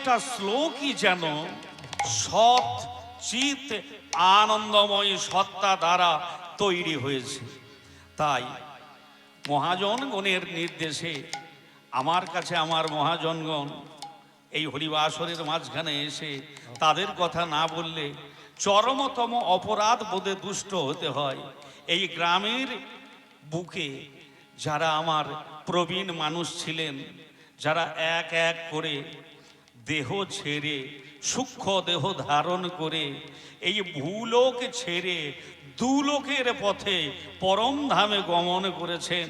প্রত্যেকটা শ্লোকই যেন সৎ চিত আনন্দময় সত্তা দ্বারা তৈরি হয়েছে। তাই মহাজনগণের নির্দেশে আমার কাছে আমার মহাজনগণ এই হরিবাসরের মাঝখানে এসে তাদের কথা না বললে চরমতম অপরাধ বোধে দুষ্ট হতে হয়। এই গ্রামের বুকে যারা আমার প্রবীণ মানুষ ছিলেন, যারা এক এক করে দেহ ছেড়ে সূক্ষ্ম দেহ ধারণ করে এই ভূলোক ছেড়ে দুলোকের পথে পরম ধামে গমন করেছেন,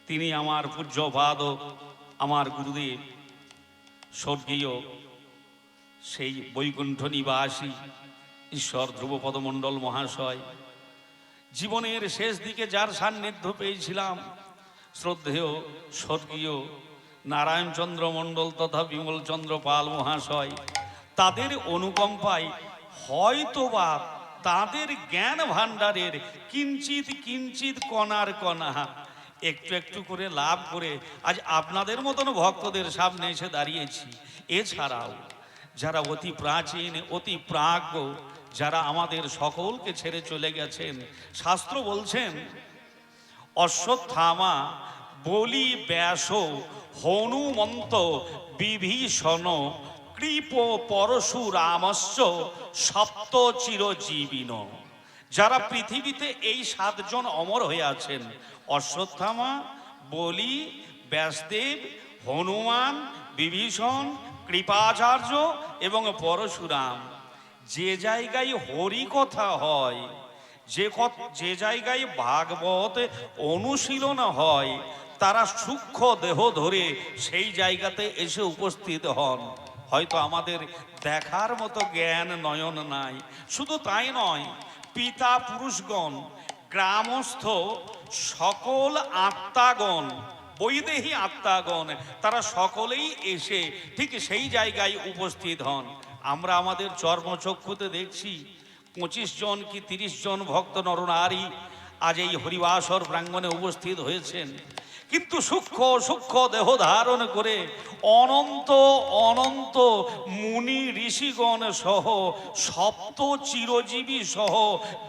তিনি আমার পূজ্যপাদ, আমার গুরুদেব স্বর্গীয় সেই বৈকুণ্ঠ নিবাসী ঈশ্বর ধ্রুবপদ মণ্ডল মহাশয়। জীবনের শেষ দিকে যার সান্নিধ্য পেয়েছিলাম শ্রদ্ধেয় স্বর্গীয় নারায়ণচন্দ্র মণ্ডল তথা বিমলচন্দ্র পাল মহাশয়, তাদের অনুকম্পায় হয়তোবা তাদের জ্ঞান ভাণ্ডারের কিঞ্চিত কিঞ্চিত কণার কণা একটু একটু করে লাভ করে আজ আপনাদের মতন ভক্তদের সামনে এসে দাঁড়িয়েছি। এছাড়াও যারা অতি প্রাচীন অতি প্রাজ্ঞ, যারা আমাদের সকলকে ছেড়ে চলে গেছেন, শাস্ত্র বলছেন অশ্বত্থামা, বলি, ব্যাস, হনুমন্ত, বিভীষণ, কৃপ, পরশুরামশ্চ সপ্ত চিরজীবিন। যারা পৃথিবীতে এই সাতজন অমর হয়ে আছেন, অশ্বত্থামা, বলি, ব্যাসদেব, হনুমান, বিভীষণ, কৃপাচার্য এবং পরশুরাম। যে জায়গায় হরি কথা হয়, যে জায়গায় ভাগবত অনুশীলন হয়, তারা সূক্ষ্ম দেহ ধরে সেই জায়গাতে এসে উপস্থিত হন। হয়তো আমাদের দেখার মতো জ্ঞান নয়ন নাই। শুধু তাই নয়, পিতা পুরুষগণ, গ্রামস্থ সকল আত্মাগণ, বৈদেহী আত্মাগণ, তারা সকলেই এসে ঠিক সেই জায়গায় উপস্থিত হন। আমরা আমাদের চর্মচক্ষুতে দেখছি 25 জন কি 30 জন ভক্ত নরনারী আজ এই হরিবাসর প্রাঙ্গণে উপস্থিত হয়েছেন, কিন্তু সূক্ষ্ম সূক্ষ্ম দেহ ধারণ করে অনন্ত অনন্ত মুনি ঋষিগণ সহ সপ্ত চিরজীবী সহ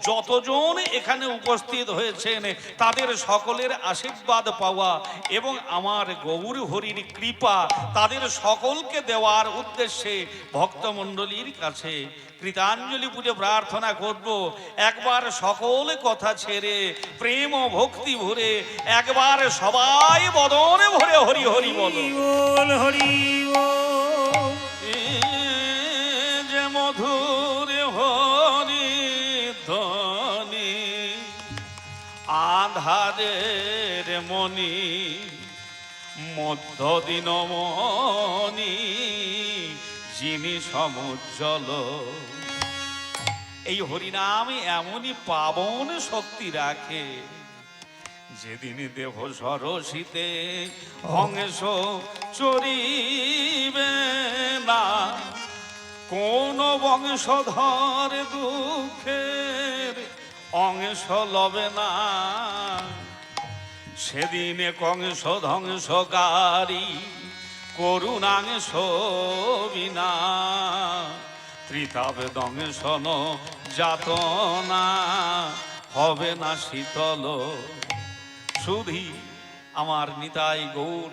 যতজন এখানে উপস্থিত হয়েছেন, তাদের সকলের আশীর্বাদ পাওয়া এবং আমার গৌর হরির কৃপা তাদের সকলকে দেওয়ার উদ্দেশ্যে ভক্তমণ্ডলীর কাছে কৃতাঞ্জলি পুজো প্রার্থনা করব। একবার সকল কথা ছেড়ে প্রেম ও ভক্তি ভরে একবার সবাই বদনে ভরে হরি হরি বল, হরি যে মধুর হরি ধ্বনি আধারের মণি মধ্যদিন মণি যিনি সমুজ্জ্বল। এই হরিনাম এমনই পাবন শক্তি রাখে, যেদিন দেহ সরসিতে অংশ চরিবে না, কোন বংশধর দুঃখের অংশ লবে না, সেদিনে কংস ধ্বংসকারী করুণাংশ বিনা, ত্রিতাবে দংশন যাতনা হবে না শীতল। শুধু আমার নিতাই গৌর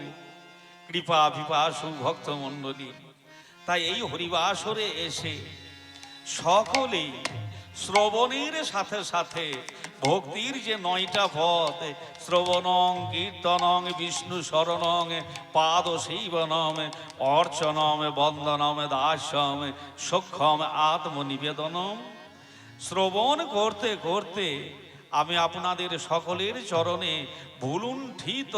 কৃপা বিপাসু ভক্তমণ্ডলী, তাই এই হরিবাসরে এসে সকলেই শ্রবণের সাথে সাথে ভক্তির যে 9টা পথ, শ্রবণং কীর্তনং বিষ্ণু শরণং পাদ সেবনম অর্চনম বন্দনম দাস্যম সক্ষম আত্মনিবেদনম, শ্রবণ করতে করতে আমি আপনাদের সকলের চরণে ভুলুণ্ঠিত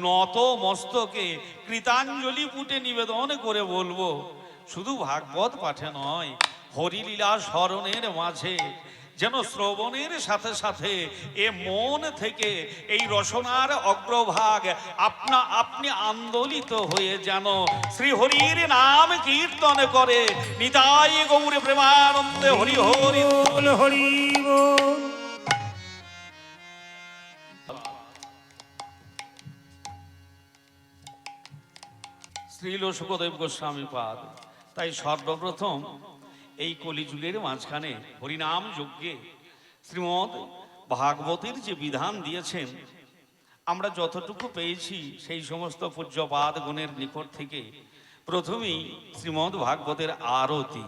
নত মস্তকে কৃতাঞ্জলি পুটে নিবেদন করে বলবো, শুধু ভাগবত পাঠে নয়, হরিলীলা স্মরণের মাঝে যেন শ্রবণের সাথে সাথে এ মন থেকে এই রসনার অগ্রভাগ আপনি আন্দোলিত হয়ে যেন শ্রী হরির নাম কীর্তন করে নিতাই গৌর প্রেমানন্দে হরি হরি হরি বল। শ্রী শ্রীল সুখদেব গোস্বামী পাদ। তাই সর্বপ্রথম এই কলিযুগের মাঝখানে হরিনাম যজ্ঞে শ্রীমদ ভাগবতের যে বিধান দিয়েছেন, আমরা যতটুকু পেয়েছি সেই সমস্ত পূজ্যপাদ গণের নিকট থেকে প্রথমেই শ্রীমদ ভাগবতের আরতি।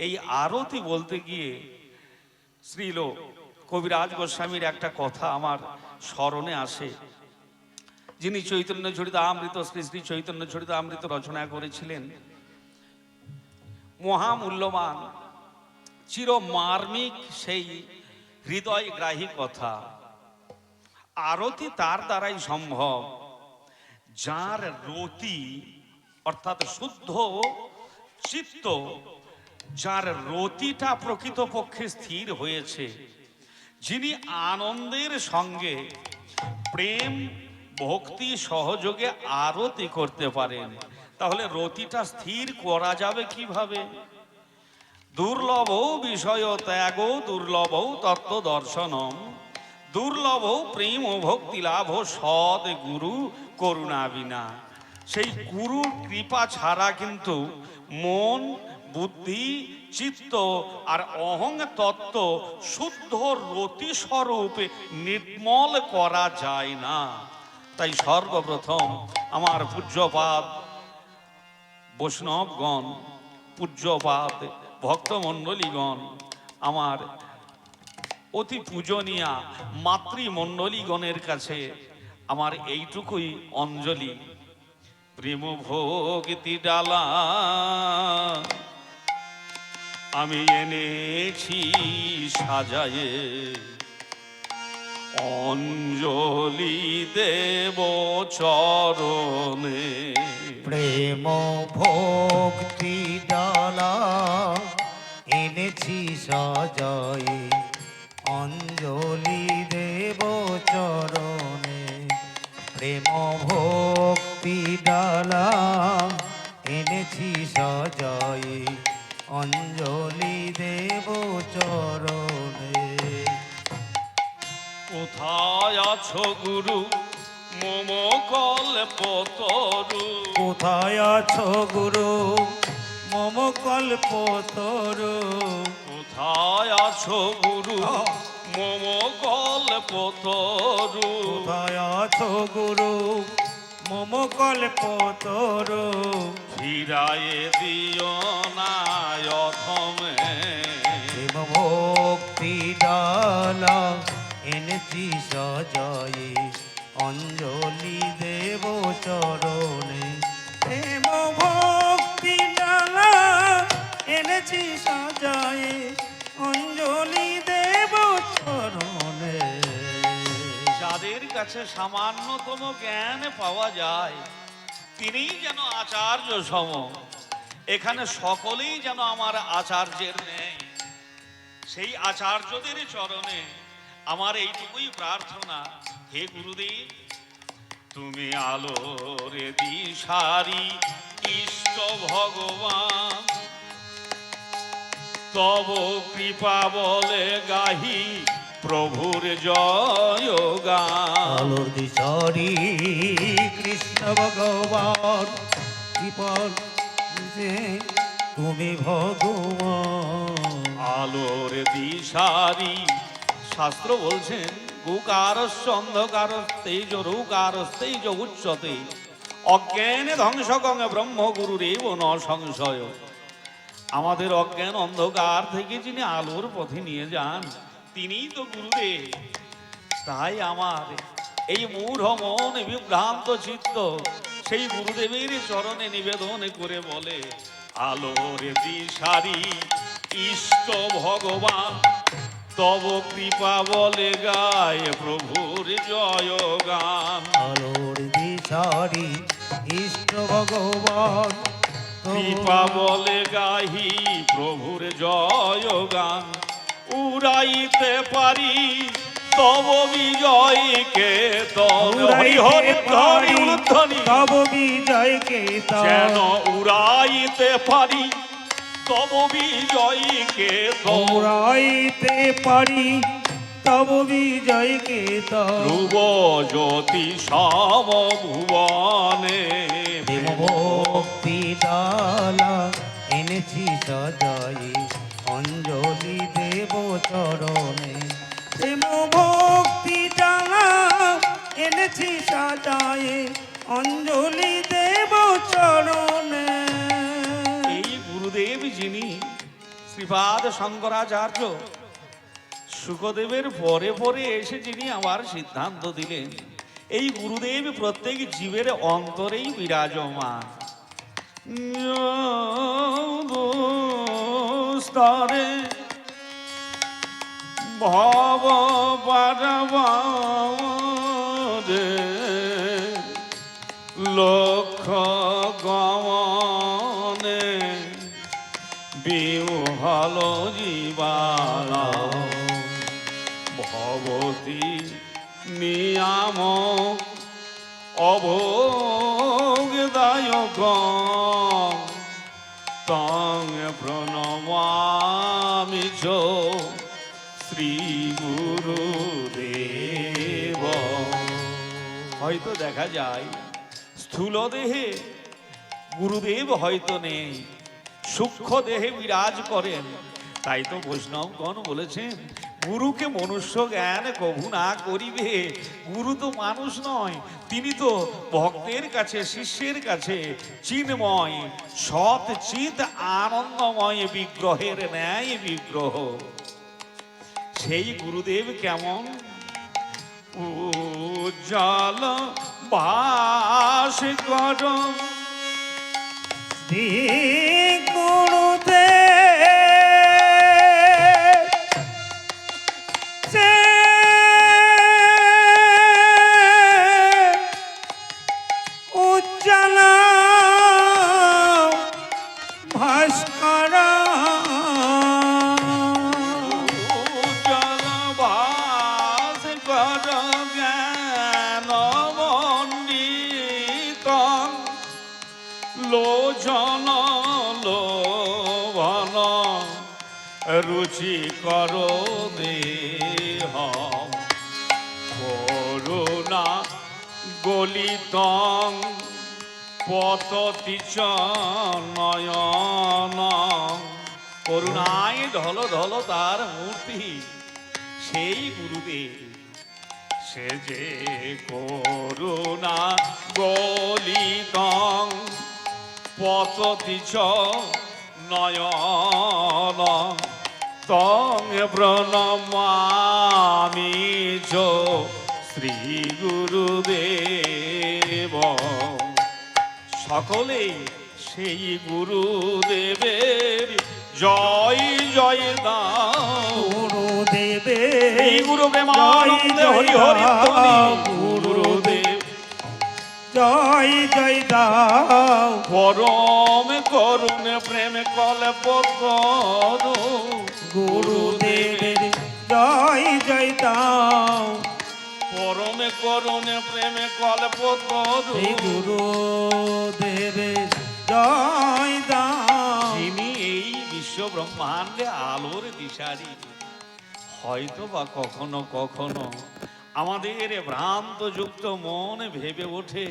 এই আরতি বলতে গিয়ে শ্রীল কবিরাজ গোস্বামীর একটা কথা আমার স্মরণে আসে, যিনি চৈতন্য চরিতামৃত শ্রী শ্রী চৈতন্য চরিতামৃত রচনা করেছিলেন। মহামূল্যবান চির মার্মিক সেই হৃদয়গ্রাহী কথা। আরতি তার দ্বারাই সম্ভব যার রতি অর্থাৎ শুদ্ধ চিত্ত, যার রতিটা প্রকৃতপক্ষে স্থির হয়েছে, যিনি আনন্দের সঙ্গে প্রেম ভক্তি সহযোগে আরতি করতে পারেন। তাহলে রতিটা স্থির করা যাবে কিভাবে? দুর্লভ বিষয় ত্যাগ দুর্লভ তত্ত্ব দর্শনম দুর্লভ প্রেম ও ভক্তি লাভ সদ গুরু করুণা বিনা। সেই গুরুর কৃপা ছাড়া কিন্তু মন বুদ্ধি চিত্ত আর অহং তত্ত্ব শুদ্ধ রতি স্বরূপে নির্মল করা যায় না। তাই সর্বপ্রথম আমার পূজ্যপাদ বৈষ্ণবগণ, পূজ্যপাদ ভক্তমণ্ডলীগণ, আমার অতি পূজনীয়া মাতৃমণ্ডলীগণের কাছে আমার এইটুকুই অঞ্জলি। প্রেম ভক্তি ডালা আমি এনেছি সাজায়ে, অঞ্জলি দেব চরণে। প্রেম ভক্তি ডালা এনেছি সাজায়ে, অঞ্জলি দেব চরণে। প্রেম ভক্তি ডালা এনেছি সাজায়ে, অঞ্জলি দেব চরণে। কোথায় আছো গুরু মম কল্পতরু? কোথায় আছো গুরু মম কল্পতরু? কোথায় আছো গুরু মম কল্পতরু? কোথায় আছো গুরু মম কল্পতরু? ফিরায়ে দিও না অথমে। প্রেম ভক্তি ডালা এনেছি সাজায়ে, অঞ্জলি দেব চরণে। প্রেম ভক্তি ডালা এনেছি সাজায়ে, অঞ্জলি দেব চরণে। যাদের কাছে সামান্যতম জ্ঞান পাওয়া যায় তিনিই যেন আচার্য সম। এখানে সকলেই যেন আমার আচার্যের নেই। সেই আচার্যদের চরণে আমার এইটুকুই প্রার্থনা, হে গুরুদেব, তুমি আলোর দিশারি ইষ্ট ভগবান, তব কৃপা বলে গাহি প্রভুর জয় গান। আলোর দিশারি কৃষ্ণ ভগবান, কৃপণ যে তুমি ভগবান। আলোর দিশারি, শাস্ত্র বলছেন গুকারস্য অন্ধকারস্তেজ রুকারস্তেজ উচ্চতে অজ্ঞানে ধ্বংসকং ব্রহ্ম গুরুরেব ন সংশয়। আমাদের অজ্ঞান অন্ধকার থেকে যিনি আলোর পথে নিয়ে যান তিনিই তো গুরুদেব। তাই আমার এই মূঢ় মন বিভ্রান্ত চিত্ত সেই গুরুদেবের চরণে নিবেদন করে বলে, আলোর দিশারি ইষ্ট ভগবান, তব কৃপা বলে গায় প্রভুর জয় গান। আলোর দিশারি ইষ্ট ভগবান, কৃপা বলে গাহি প্রভুর জয় গান। উড়াইতে পারি তব বিজয়কে তব বিজয়কে যেন উড়াইতে পারি তব বিজয়কে উড়াইতে পারি তব বিজয়কে ধ্রুব জ্যোতি সম ভুবনে। প্রেম ভক্তি ডালা এনেছি সজাই অঞ্জলি দেব চরণে প্রেম ভক্তি ডালা এনেছি সাজাই অঞ্জলি দেব চরণে। এই গুরুদেব যিনি শ্রীপাদ শঙ্করাচার্য সুখদেবের পরে পরে এসে যিনি আমার সিদ্ধান্ত দিলেন, এই গুরুদেব প্রত্যেক জীবের অন্তরেই বিরাজমান। স্তরে ভব পারবারে লক্ষ্য গমনে বিহল জীবান ভবতী নিয়ামক অভোগদায়ক তং প্রণমামি চ শ্রী গুরুদেব। হয়তো দেখা যায় স্থূল দেহে গুরুদেব হয়তো নেই, সূক্ষ্ম দেহে বিরাজ করেন। তাই তো বৈষ্ণবগণ বলেছেন, গুরুকে মনুষ্য জ্ঞান কভু না করিবে। গুরু তো মানুষ নয়, তিনি তো ভক্তের কাছে শিষ্যের কাছে চিন্ময় সৎ চিত আনন্দময় বিগ্রহের ন্যায় বিগ্রহ। সেই গুরুদেব কেমন? উজ্জ্বল ভাস কর শ্রী গুরুদেব উজ্জ্বল ভাস্কর উজ্জ্বল ভাস কর জ্ঞান মণ্ডিত লোচন লোভন রুচি কর দেহ করুণা গলিত পততি চ নয়ন। করুণায় ঢল ঢল তার মূর্তি। সেই গুরুদেব সে যে করুণা গলিত পততি চ নয়ন তং প্রণমামি চ শ্রী গুরুদেব। সকলেই সেই গুরুদেবের জয় জয় দাও। গুরুদেবে এই গুরু প্রেমানন্দে হরি হরি ধ্বনি। গুরুদেব জয় জয় দাও। পরম করুণ প্রেম কল্প করো। গুরুদেবের জয় জয় দাও। পরম করুণ প্রেম কল্প করো। এই গুরুদেবের জয় দাও। যিনি এই বিশ্ব ব্রহ্মাণ্ডে আলোর দিশারি। হয়তো বা কখনো কখনো আমাদের ভ্রান্ত যুক্ত মন ভেবে ওঠে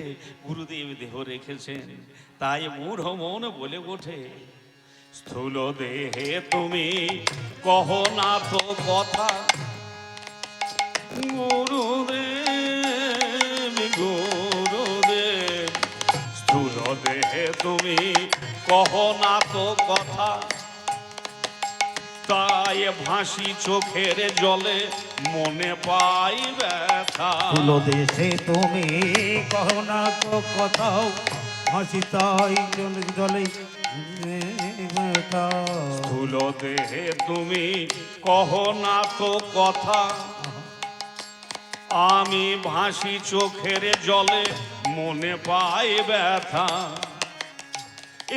গুরুদেব দেহ রেখেছেন, তাই মূঢ় মন বলে ওঠে স্থূল দেহে তুমি কহ না তো কথা। গুরুদেব গুরুদেব স্থূল দেহে তুমি কহ না তো কথা। তাই ভাসি চোখের জলে মনে পাই ব্যথা। স্থূল দেশে তুমি কহ না তো কোথাও হাসি তাই জলে স্থূল দেহে তুমি কহ না তো কথা। আমি ভাসি চোখের জলে মনে পাই ব্যথা।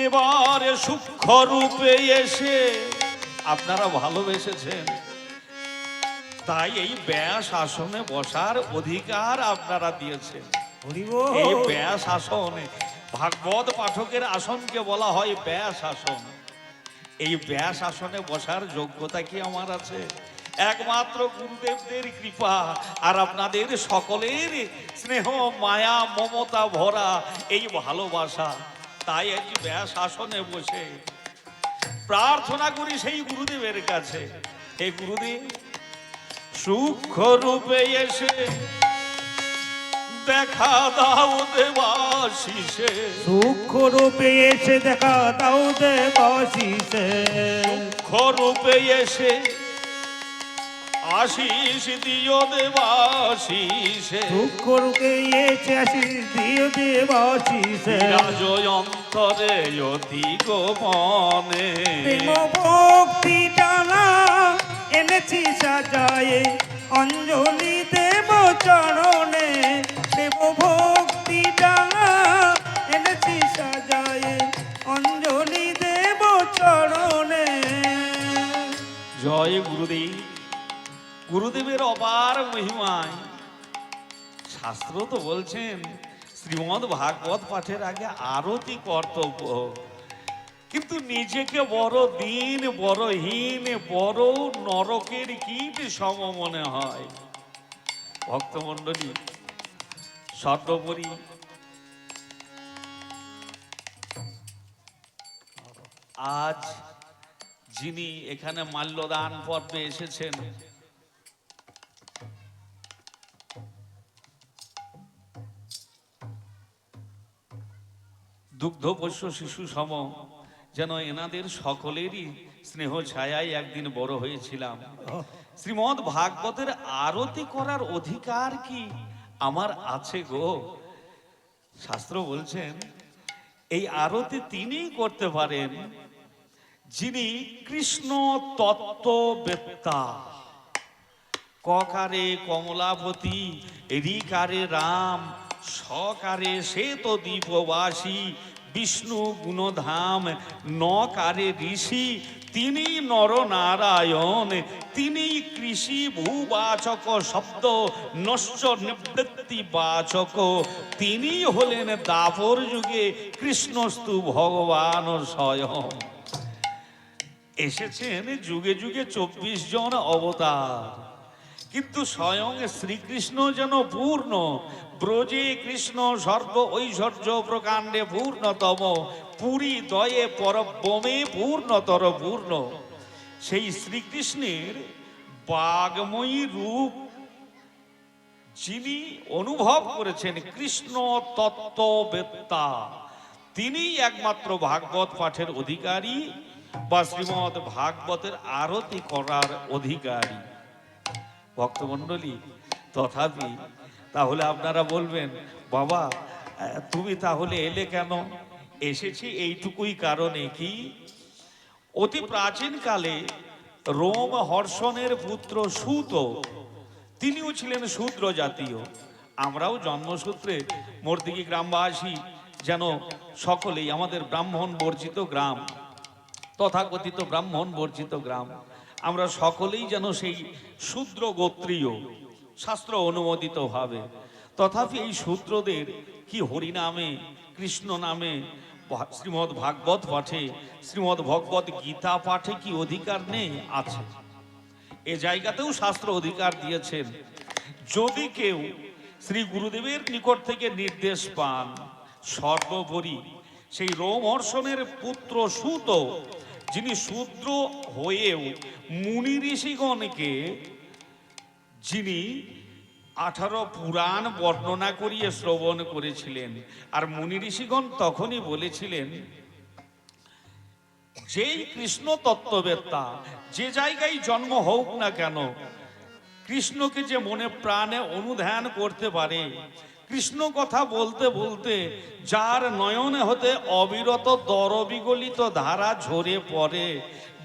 এবারে সূক্ষ্ম রূপে এসে আপনারা ভালোবেসেছেন, তাই এই ব্যাস আসনে বসার অধিকার আপনারা দিয়েছেন। এই ব্যাস আসনে ভাগবত পাঠকের আসনকে বলা হয় ব্যাস আসন। এই ব্যাস আসনে বসার যোগ্যতা কি আমার আছে? একমাত্র গুরুদেবদের কৃপা আর আপনাদের সকলের স্নেহ মায়া মমতা ভরা এই ভালোবাসা। তাই আজ ব্যাস আসনে বসে প্রার্থনা করি সেই গুরুদেবের কাছে, হে গুরুদেব, সূক্ষ্ম রূপে এসে দেখা দাও দেবাশিসে, সূক্ষ্ম রূপে এসে দেখা দাও দেবাশিসে, সূক্ষ্ম রূপে এসে আশিস দিও দেবাশিসে, সূক্ষ্ম রূপে এসে আশিস দিও দেবাশিসে, রাজয় অন্তরে অতি গোপনে, প্রেম ভক্তি টানা এনেছি সাজায়ে অঞ্জলি দেব চরণে, দেব ভক্তি টানা এনেছি সাজায়ে অঞ্জলি দেব চরণে। জয় গুরুদেব। গুরুদেবের অপার মহিমায় শাস্ত্র তো বলছেন শ্রীমদ্ ভাগবত পাঠের আগে আরতি কর্তব্য, কিন্তু নিজেকে বড় দিন, বড় হীন, বড় নরকের কীট সম মনে হয়। ভক্তমণ্ডলী, সর্বোপরি আজ যিনি এখানে মাল্যদান পর্বে এসেছেন, দুগ্ধপোষ্য শিশু সম যেন এনাদের সকলেরই স্নেহ ছায়ায় একদিন বড় হয়েছিলাম। শ্রীমদ্ ভাগবতের আরতি করার অধিকার কি আমার আছে গো? শাস্ত্র বলছেন এই আরতি তিনিই করতে পারেন যিনি কৃষ্ণ তত্ত্ববেত্তা। ককারে কমলাপতি, রিকারে রাম, সকারে শ্বেত দ্বীপবাসী, বিষ্ণু গুণধাম, নকারে ঋষি, তিনি নরনারায়ণ, তিনি কৃষি ভূবাচক শব্দ নশ্চ নিবৃত্তি বাচক, তিনি হলেন দাপর যুগে কৃষ্ণস্তু ভগবান স্বয়ং। এসেছেন যুগে যুগে 24 জন অবতার, কিন্তু স্বয়ং শ্রীকৃষ্ণ যেন পূর্ণ। ব্রজে কৃষ্ণ সর্ব ঐশ্বর্য প্রকাণ্ডে পূর্ণতম, পুরী দয়ে পরব্রমে পূর্ণতর পূর্ণ। সেই শ্রীকৃষ্ণের বাগময়ী রূপ যিনি অনুভব করেছেন কৃষ্ণ তত্ত্ববেত্তা, তিনি একমাত্র ভাগবত পাঠের অধিকারী বা শ্রীমদ্ ভাগবতের আরতি করার অধিকারী। ভক্তমণ্ডলী, তথাপি তাহলে আপনারা বলবেন, বাবা তুমি তাহলে এলে কেন? এসেছি এইটুকুই কারণে, কি অতি প্রাচীন কালে রোম হর্ষণের পুত্র সুত, তিনিও ছিলেন শূদ্র জাতীয়। আমরাও জন্মসূত্রে মর্দিকি গ্রামবাসী যেন সকলেই, আমাদের ব্রাহ্মণ বর্জিত গ্রাম, তথাকথিত ব্রাহ্মণ বর্জিত গ্রাম, আমরা সকলেই যেন সেই শূদ্র গোত্রীয় শাস্ত্র অনুমোদিত ভাবে। তথাপি এই শূদ্রদের কি হরিনামে, কৃষ্ণ নামে, শ্রীমদ্ ভাগবত পাঠে, শ্রীমদ্ ভগবত গীতা পাঠে কি অধিকার নেই? আছে। এ জায়গাতেও শাস্ত্র অধিকার দিয়েছেন। যদি কেউ শ্রী গুরুদেবের নিকট থেকে নির্দেশ পান, সর্বোপরি সেই রোমহর্ষণের পুত্র সুত, যিনি শূদ্র হয়েও মুনি ঋষিগণকে যিনি 18 পুরাণ বর্ণনা করিয়ে শ্রবণ করেছিলেন, আর মুনি ঋষিগণ তখনই বলেছিলেন, যেই কৃষ্ণ তত্ত্ববেত্তা যে জায়গায় জন্ম হোক না কেন, কৃষ্ণকে যে মনে প্রাণে অনুধ্যান করতে পারে, কৃষ্ণ কথা বলতে বলতে যার নয়নে হতে অবিরত দরবিগলিত ধারা ঝরে পড়ে,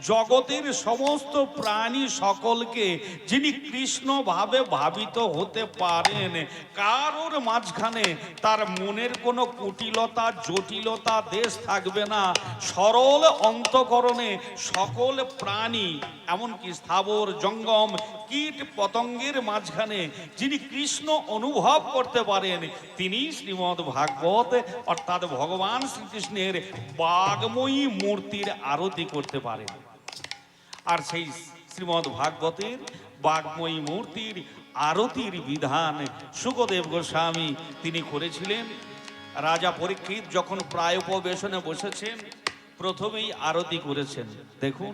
জগতের সমস্ত প্রাণী সকলকে যিনি কৃষ্ণ ভাবে ভাবিত হতে পারেন, কারোর মাঝখানে তার মনের কোনো কুটিলতা জটিলতা দেশ থাকবে না। সরল অন্তঃকরণে সকল প্রাণী, এমনকি স্থাবর জঙ্গম কীট পতঙ্গের মাঝখানে যিনি কৃষ্ণ অনুভব করতে পারেন, তিনি শ্রীমদ্ ভাগবত অর্থাৎ ভগবান শ্রীকৃষ্ণের বাগময়ী মূর্তির আরতি করতে পারেন। আর সেই শ্রীমদ্ ভাগবতের বাগময়ী মূর্তির আরতির বিধান সুখদেব গোস্বামী তিনি করেছিলেন। রাজা পরীক্ষিত যখন প্রায় উপবেশনে বসেছেন, প্রথমেই আরতি করেছেন। দেখুন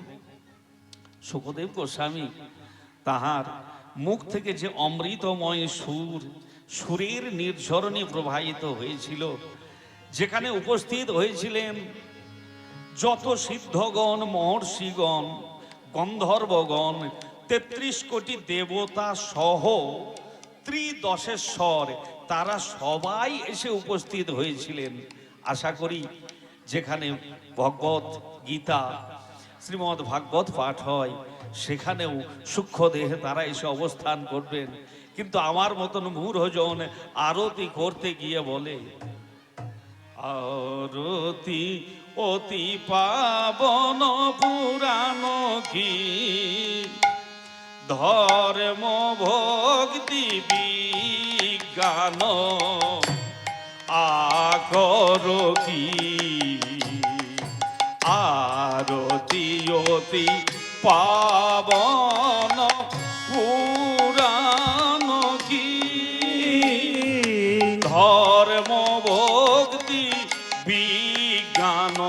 সুখদেব গোস্বামী, তাহার মুখ থেকে যে অমৃতময় সুরের নির্ঝরণী প্রবাহিত হয়েছিল, যেখানে উপস্থিত হয়েছিলেন যত সিদ্ধগণ, মহর্ষিগণ, গন্ধর্বগণ, ৩৩ কোটি দেবতা সহ ত্রিদশেশ্বর, তারা সবাই এসে উপস্থিত হয়েছিলেন। আশা করি যেখানে ভগবত গীতা, শ্রীমদ্ ভাগবত পাঠ হয়, সেখানেও সূক্ষ্ম দেহে তারা এসে অবস্থান করবেন। কিন্তু আমার মতন মূঢ়জন আরতি করতে গিয়ে বলে, আরতি অতি পাবন পুরাণ কি, ধর্ম ভক্তি বিজ্ঞান আকর কি, আরতি অতি পাবন পুরাণ কি, ধর্ম ভক্তি বিজ্ঞান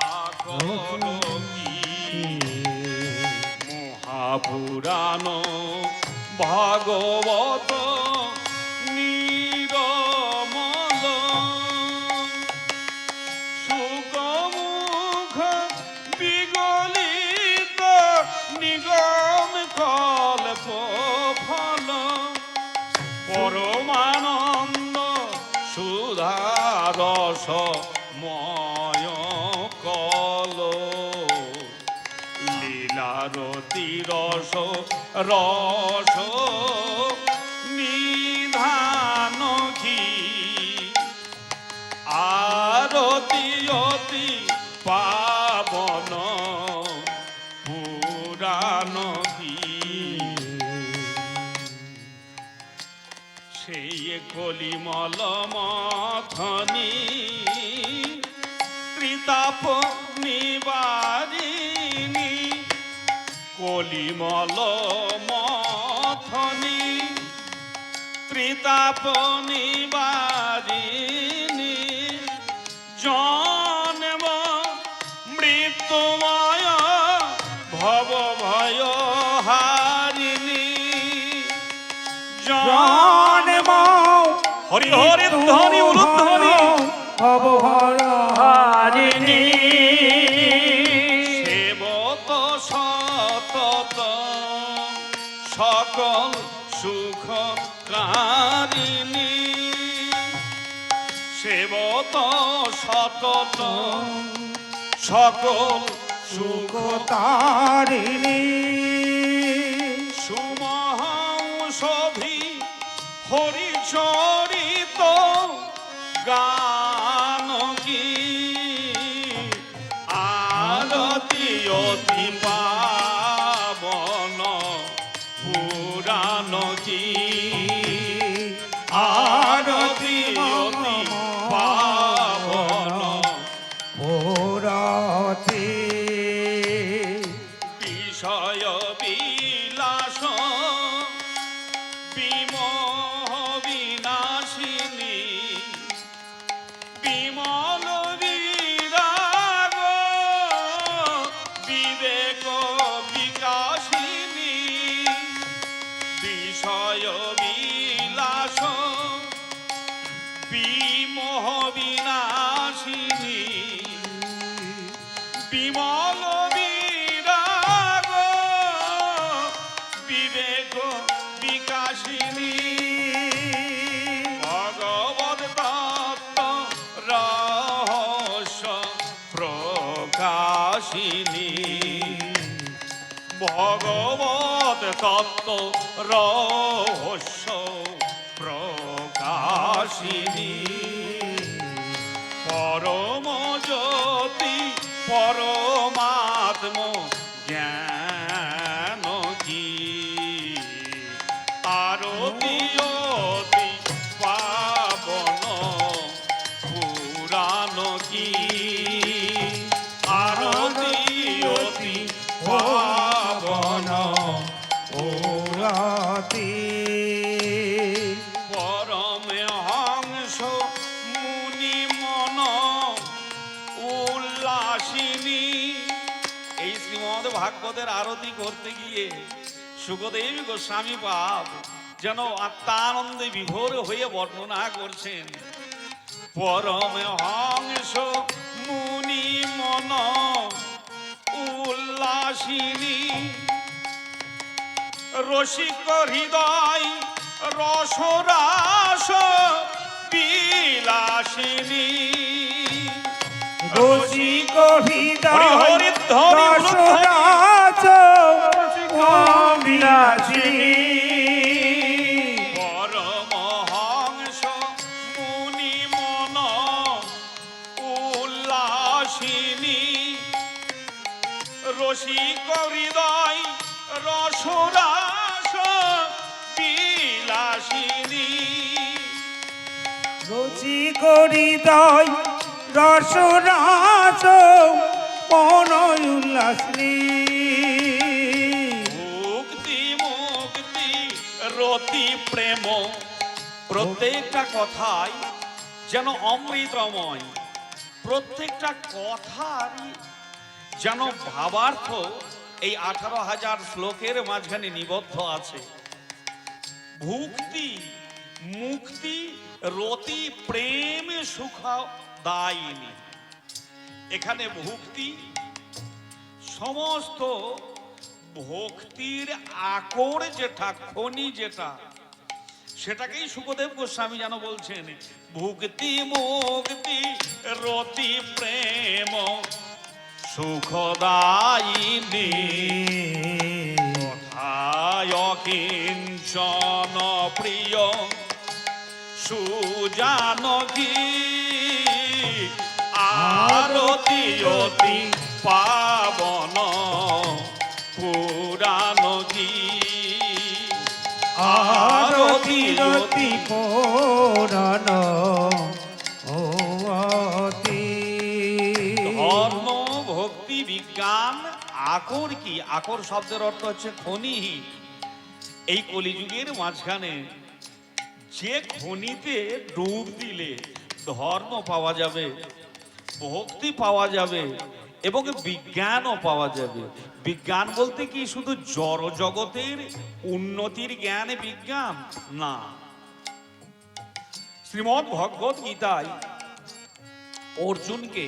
আকর কি, মহাপুরাণ ভাগবত নিরমল, সুকমুখ বিগলিত নিগম কল্প ফল, পরমানন্দ সুধারস ময় কল, লীলারতি রস রস নিধান ঘি, আরতি অতি পাবন পুরাণ কি। সেই কলিমল মথনি ত্রিতাপ নিবারিণী, কলিমল মথনি ত্রিতাপ নিবারিণী, জন্ম মৃত্যুময় ভব ভয় হারিণী, জন্ম হরি হরি ধ্বনি উলুধ্বনি ভব ভয় হারিণী, সেবত সতত সকল সুখ কারিণী, সেবত সতত সকল সুখ তারিণী, সুমহাংসধি হরিচরিত গান কি, আরতি অতি পাবন পুরাণ কি, আরতি অতি পাবন পুরাতি, বিষয় বিলাস বিমোহ বিনাশিনী, বিমল বিরাগ বিবেক বিকাশিনী, বিষয় বিলাস বিমোহ বিনাশিনী, বিমল বিরাগ বিবেক বিকাশিনী, ভগবত তত্ত্ব রহস্য প্রকাশিনী, ভগবত তত্ত্ব রহস্য প্রকাশিনী, পরম জ্যোতি পরমাত্ম জ্ঞান কি, আরতি অতি পাবন পুরাণ কি, আরতি অতি পাবন পুরাতি, পরম হংস উল্লাসিনী। এই শ্রীমদ ভাগবতের আরতি করতে গিয়ে সুখদেব গোস্বামী পাদ যেন আত্মানন্দে বিভোর হয়ে বর্ণনা করছেন। পরম হংস মুনি মন উল্লাসিনী, রসিক হৃদয় রসরাস বিলাসিনী। রসিক হৃদয় হরি ধ্বনি রসরাস বিলাসিনী। পরমহংস মুনি মন উল্লাসিনী, রসিক হৃদয় রসরাস বিলাসিনী। রসিক হৃদয় রসরাস মন উল্লাসিনী। মুক্তি মুক্তি রতি প্রেম, প্রত্যেকটা কথাই যেন অমৃতময়, প্রত্যেকটা কথারই যেন ভাবার্থ এই 18,000 শ্লোকের মাঝখানে নিবদ্ধ আছে। ভুক্তি মুক্তি রতি প্রেম সুখ দায়িনী। এখানে ভুক্তি সমস্ত ভক্তির আকর যেটা, খনি যেটা, সেটাকেই সুখদেব গোস্বামী যেন বলছেন ভুক্তি মুক্তি রতি প্রেম সুখদায়িনী। কথায় কিঞ্চন প্রিয় সুজানকী, আরতি অতি পাবন পুরাণ কি। আরতি রতি পুরাণ ও অতি। ধর্ম ভক্তি বিজ্ঞান আকর কি? আকর শব্দের অর্থ হচ্ছে খনি। এই কলিযুগের মাঝখানে যে খনিতে ডুব দিলে ধর্ম পাওয়া যাবে, ভক্তি পাওয়া যাবে এবং বিজ্ঞানও পাওয়া যাবে। বিজ্ঞান বলতে কি শুধু জড় জগতের উন্নতির জ্ঞান বিজ্ঞান না। শ্রীমদ্ ভগবত গীতায় অর্জুনকে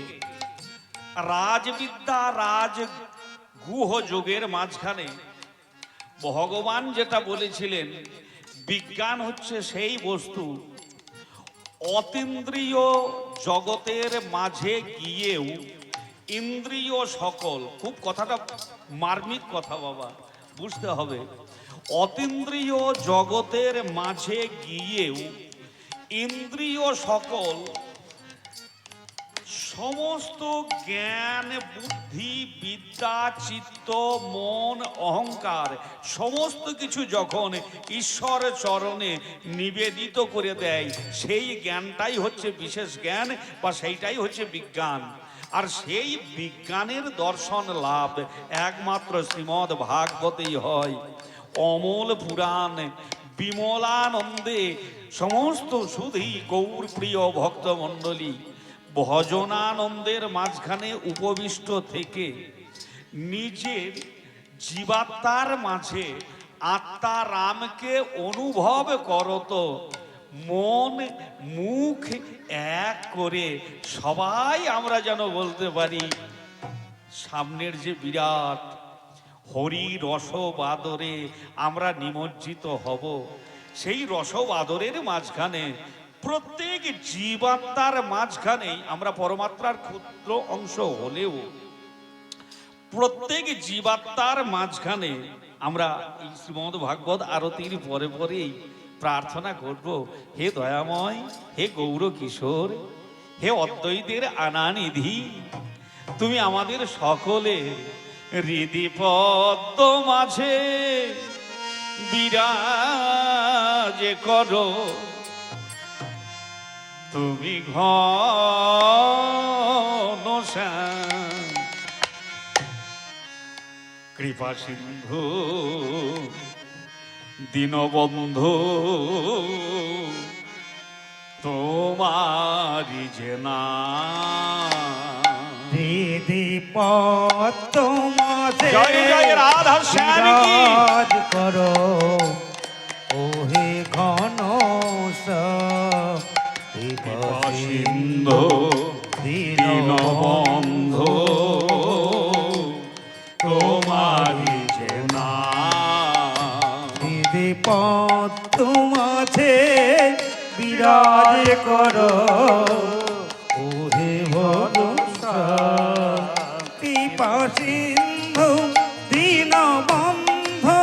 রাজবিদ্যা রাজগুহ যোগের মাঝখানে ভগবান যেটা বলেছিলেন, বিজ্ঞান হচ্ছে সেই বস্তু অতীন্দ্রিয় জগতের মাঝে গিয়েও ইন্দ্রিয় সকল, খুব কথাটা মার্মিক কথা বাবা, বুঝতে হবে। অতীন্দ্রিয় জগতের মাঝে গিয়েও ইন্দ্রিয় সকল সমস্ত জ্ঞান বুদ্ধি বিদ্যা চিত্ত মন অহংকার সমস্ত কিছু যখন ঈশ্বর চরণে নিবেদিত করে দেয়, সেই জ্ঞানটাই হচ্ছে বিশেষ জ্ঞান বা সেইটাই হচ্ছে বিজ্ঞান। আর সেই বিজ্ঞানের দর্শন লাভ একমাত্র শ্রীমদ্ ভাগবতেই হয়। অমল পুরাণ বিমলানন্দে সমস্ত শুধুই গৌর প্রিয় ভক্তমণ্ডলী ভজনানন্দের মাঝখানে উপবিষ্ট থেকে নিজের জীবাত্মার মাঝে আত্মা রামকে অনুভব করত, মন মুখ এক করে সবাই আমরা যেন বলতে পারি সামনের যে বিরাট হরি রসবাদরে আমরা নিমজ্জিত হব। সেই রসবাদরের মাঝখানে প্রত্যেক জীবাত্মার মাঝখানেই আমরা পরমাত্মার ক্ষুদ্র অংশ হলেও প্রত্যেক জীবাত্মার মাঝখানে আমরা এই শ্রীমদ্ ভাগবত আরতির পরে পরেই প্রার্থনা করব, হে দয়াময়, হে গৌর কিশোর, হে অদ্বৈতের আনানিধি, তুমি আমাদের সকলে হৃদি পদ্ম মাঝে বিরাজ করো। তুমি ঘন শ্যাম কৃপা সিন্ধু দীনবন্ধু, তোমারি যে নাম হৃদি পদ্মে জয় জয় রাধা শ্যাম কি বিরাজ করো ওহে ঘন সিন্ধু দীনবন্ধু তোমারি যে নাম হৃদি পদ্মে বিরাজ করো ওহে ভরসা কৃপা সিন্ধু দীনবন্ধু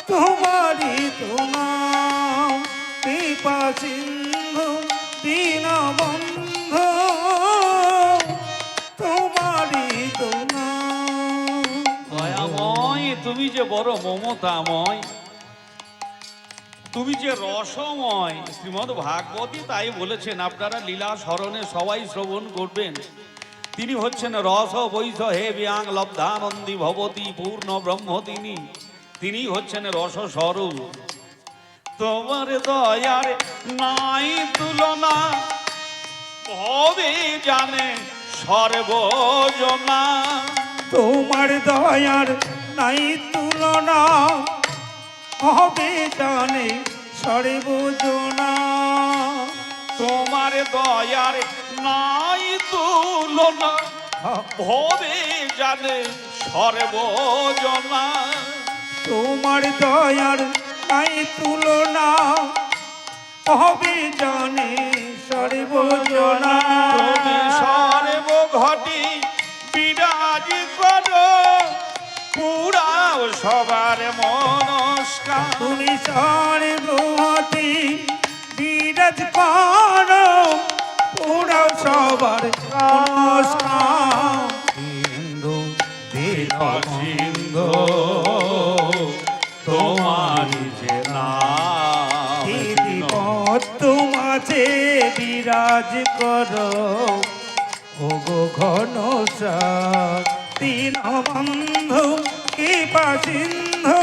তোমারি তো নাম কৃপা সিন্ধু দীনবন্ধু তোমারি তো নাম। দয়াময় তুমি যে বড় মমতাময়, তুমি যে রসময়। শ্রীমদ্ ভাগবতী তাই বলেছেন, আপনারা লীলা স্মরণে সবাই শ্রবণ করবেন। তিনি হচ্ছেন রস বৈষ হে ব্যাং লব্ধানন্দী ভবতী পূর্ণ ব্রহ্ম তিনি হচ্ছেন রস স্বরূপ। তোমার দয়ার নাই তুলনা, ভবে জানে সর্বজনা। তোমার দয়ার নাই তুলনা, হবে জানে সর্বজনা। তোমার দয়ার নাই তুলনা, ভবে জানে সর্বজনা। তোমার দয়ার নাই তুলনা, হবে জানে সর্বজনা। তুমি সর্বঘটি বিরাজ করো, পুরাও সবার মনস্কার। তুমি সর্বতি বিরাজ করো, পুরা সবার নমস্কার। সিন্ধু সিন্ধু তোমারি যে নাম তোমাছে বিরাজ করো ওগো ঘন দীনবন্ধু কৃপা সিন্ধু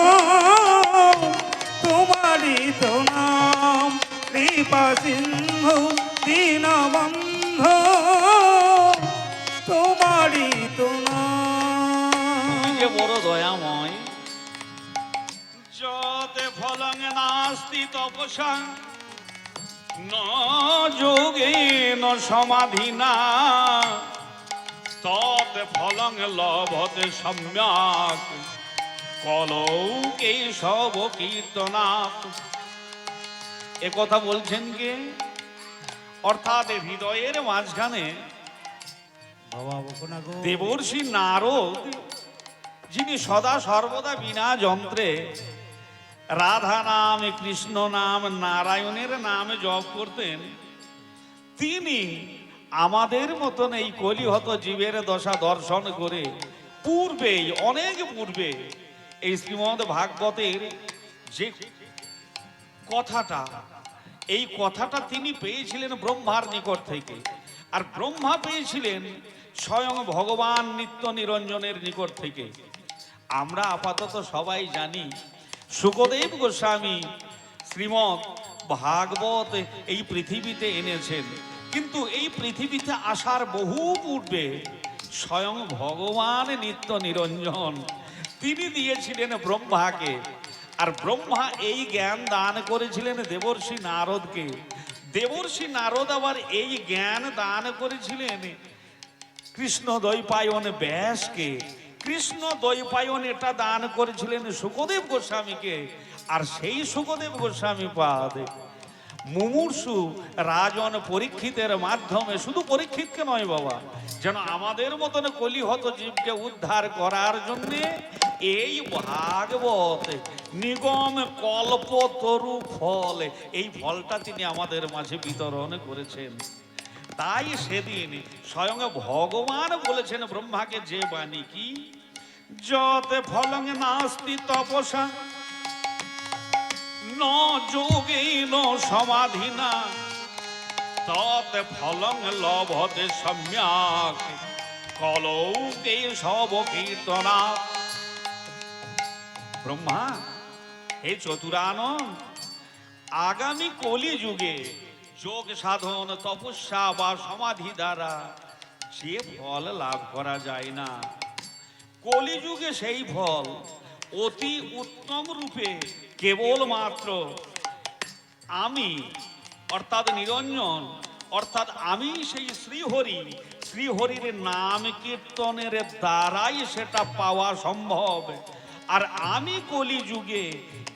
তোমারি তো নাম কৃপা সিন্ধু দীনবন্ধু তোমারি তো নাম। তুমি যে বড় দয়াময়। যতে ফলং নাস্তি তপসা ন যোগে ন সমাধিনা, তত ফলং লভতে সম্যক কলৌকে সব কীর্তনাৎ। এ কথা বলছেন কে? অর্থাৎ হৃদয়ের মাঝখানে দেবর্ষি নারদ, যিনি সদা সর্বদা বিনা যন্ত্রে রাধা নাম কৃষ্ণ নাম নারায়ণের নাম জপ করতেন, তিনি আমাদের মতন এই কলিহত জীবের দশা দর্শন করে পূর্বেই, অনেক পূর্বে এই শ্রীমদ্ ভাগবতের যে কথাটা, এই কথাটা তিনি পেয়েছিলেন ব্রহ্মার নিকট থেকে। আর ব্রহ্মা পেয়েছিলেন স্বয়ং ভগবান নিত্য নিরঞ্জনের নিকট থেকে। আমরা আপাতত সবাই জানি শুকদেব গোস্বামী শ্রীমদ্ ভাগবত এই পৃথিবীতে এনেছেন, কিন্তু এই পৃথিবীতে আসার বহু পূর্বে স্বয়ং ভগবান নিত্য নিরঞ্জন তিনি দিয়েছিলেন ব্রহ্মাকে। আর ব্রহ্মা এই জ্ঞান দান করেছিলেন দেবর্ষি নারদকে। দেবর্ষি নারদ আবার এই জ্ঞান দান করেছিলেন কৃষ্ণ দ্বৈপায়ন ব্যাসকে। কৃষ্ণ দ্বৈপায়ন এটা দান করেছিলেন শুকদেব গোস্বামীকে। আর সেই শুকদেব গোস্বামী পাদ মুমূর্ষু রাজন পরীক্ষিতের মাধ্যমে, শুধু পরীক্ষিতকে নয় বাবা, যেন আমাদের মতন কলিহত জীবকে উদ্ধার করার জন্য এই ভাগবত নিগম কল্পতরু ফল, এই ফলটা তিনি আমাদের মাঝে বিতরণ করেছেন। তাই সেদিন স্বয়ং ভগবান বলেছেন ব্রহ্মাকে যে বাণী কি, যতে ফলং নাস্তি তপসা ন যোগে ন সমাধিনা, ততে ফলং লভতে সম্যক কলৌকে সব কীর্তনা। ব্রহ্মা, হে চতুরানন, আগামী কলি যুগে যোগ সাধন তপস্যা বা সমাধি দ্বারা সে ফল লাভ করা যায় না। কলিযুগে সেই ফল অতি উত্তম রূপে কেবলমাত্র আমি অর্থাৎ নিরঞ্জন অর্থাৎ আমি সেই শ্রীহরি, শ্রীহরির নাম কীর্তনের দ্বারাই সেটা পাওয়া সম্ভব। আর আমি কলিযুগে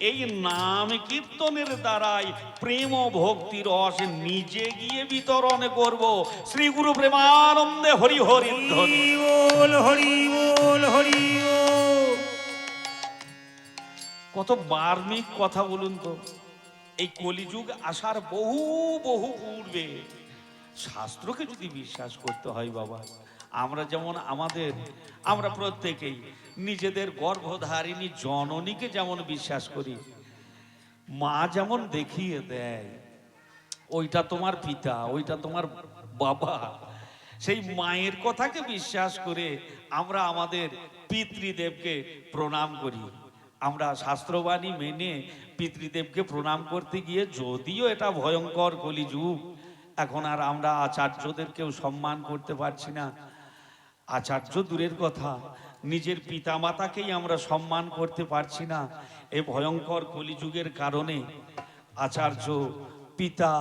এই নাম কীর্তনের দ্বারাই প্রেম ও ভক্তি রস নিজে গিয়ে বিতরণ করব। শ্রী গুরু প্রেমানন্দে হরি হরি ধ্বনি। হরি বল, হরি বল, হরি বল। কত বার্মিক কথা বলুন তো। এই কলিযুগ আসার বহু বহু পূর্বে শাস্ত্রকে যদি বিশ্বাস করতে হয় বাবা, আমরা যেমন আমরা প্রত্যেকেই নিজেদের গর্ভধারিণী জননীকে যেমন বিশ্বাস করি, মা যেমন দেখিয়ে দেয় ওইটা তোমার পিতা, ওইটা তোমার বাবা, সেই মায়ের কথাকে বিশ্বাস করে আমরা আমাদের পিতৃদেবকে প্রণাম করি। আমরা শাস্ত্রবাণী মেনে পিতৃদেবকে প্রণাম করতে গিয়ে, যদিও এটা ভয়ঙ্কর কলিযুগ, এখন আর আমরা আচার্যদেরকেও সম্মান করতে পারছি না। আচার্য দূরের কথা, নিজের পিতামাতাকেই আমরা সম্মান করতে পারছি না। এই ভয়ঙ্কর কলিযুগের কারণে আচার্য, পিতা,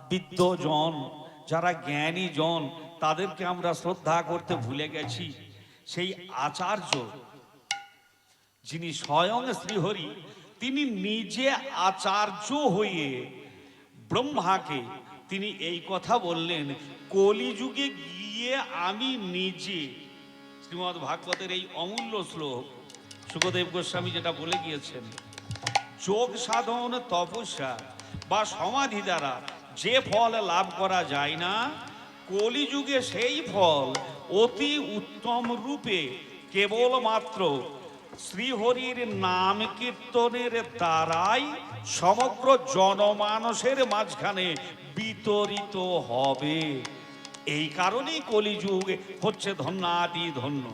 বিদ্বজন, যারা জ্ঞানী জন, তাদেরকে আমরা শ্রদ্ধা করতে ভুলে গেছি। সেই আচার্য যিনি স্বয়ং শ্রীহরি, তিনি নিজে আচার্য হয়ে ব্রহ্মাকে তিনি এই কথা বললেন, কলিযুগে গিয়ে আমি নিজে। শ্রীমদ্ ভাগবতের এই অমূল্য শ্লোক সুখদেব গোস্বামী যেটা বলে গিয়েছেন, যোগ সাধন তপস্যা বা সমাধি দ্বারা যে ফল লাভ করা যায় না, কলিযুগে সেই ফল অতি উত্তম রূপে কেবলমাত্র শ্রীহরির নাম কীর্তনের দ্বারাই সমগ্র জনমানসের মাঝখানে বিতরিত হবে। এই কারণেই কলিযুগ হচ্ছে ধন্যাতি ধন্য।